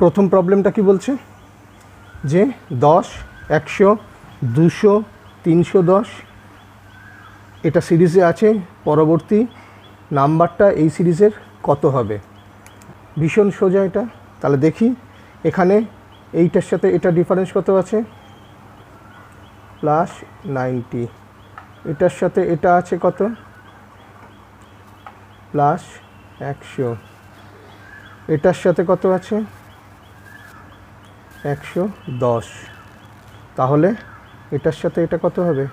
প্রথম প্রবলেমটা কি বলছে যে 10, 100, 200, 310 এটা সিরিজে আছে, পরবর্তী নাম্বারটা এই সিরিজের কত হবে। ভীষণ সোজা এটা। তাহলে দেখি এখানে এইটার সাথে এটা ডিফারেন্স কত আছে, +90। এটার সাথে এটা আছে কত, +100। এটার সাথে কত আছে, 110। তাহলে এটার সাথে এটা কত হবে,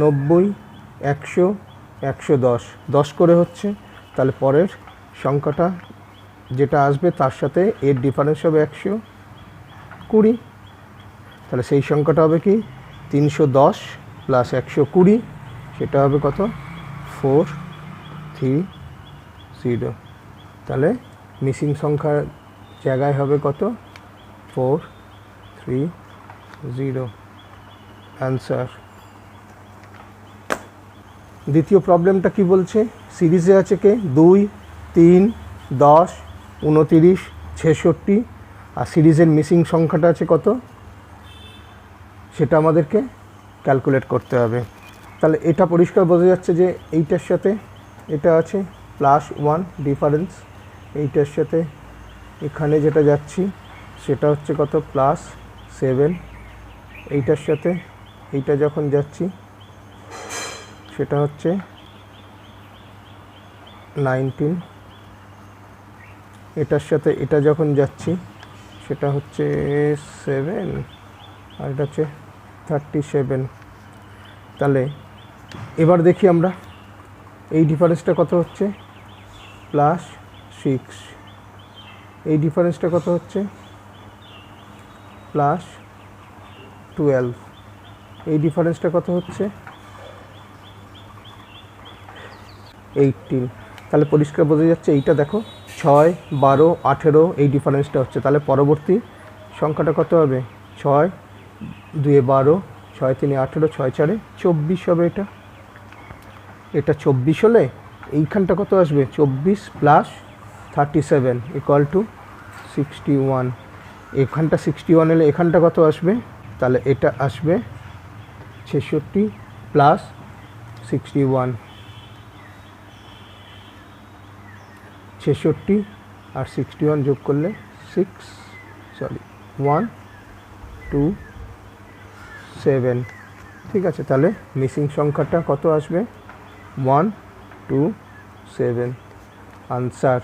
90, 100, 110, 10 করে হচ্ছে। তাহলে পরের সংখ্যাটা যেটা আসবে তার সাথে এর ডিফারেন্স হবে 120। তাহলে সেই সংখ্যাটা হবে কি 310 + 120, সেটা হবে কত, 430। তাহলে মিসিং সংখ্যার জায়গায় হবে কত, 430 অ্যান্সার। দ্বিতীয় প্রবলেমটা কি বলছে, সিরিজে আছে কে 2, 3, 10, 29, 66 আর সিরিজের মিসিং সংখ্যাটা আছে কত, সেটা আমাদেরকে ক্যালকুলেট করতে হবে। তাহলে এটা পরিষ্কার বোঝা যাচ্ছে যে এইটার সাথে এটা আছে +1 ডিফারেন্স, এইটার সাথে এখানে যেটা যাচ্ছি সেটা হচ্ছে কত, +7। এইটার সাথে এইটা যখন যাচ্ছি সেটা হচ্ছে 19। এটার সাথে এটা যখন যাচ্ছি সেটা হচ্ছে 7 আর এটা হচ্ছে 37। তাহলে এবার দেখি আমরা এই ডিফারেন্সটা কত হচ্ছে, +6। এই ডিফারেন্সটা কত হচ্ছে, +12। এই ডিফারেন্সটা কত হচ্ছে, 18। তাহলে পরিষ্কার বোঝা যাচ্ছে এইটা দেখো 6, 12, 18 এই ডিফারেন্সটা হচ্ছে। তাহলে পরবর্তী সংখ্যাটা কত হবে, 6, 2 12, 6 3 18, 6 4 24 হবে। এটা 24 হলে এইখানটা কত আসবে, 24 + 37 = 61। এখানটা 61 হলে এখানটা কত আসবে, তাহলে এটা আসবে 66 + 61। 66 আর 61 যোগ করলে 127। ঠিক আছে, তাহলে মিসিং সংখ্যাটা কত আসবে, 127 আনসার।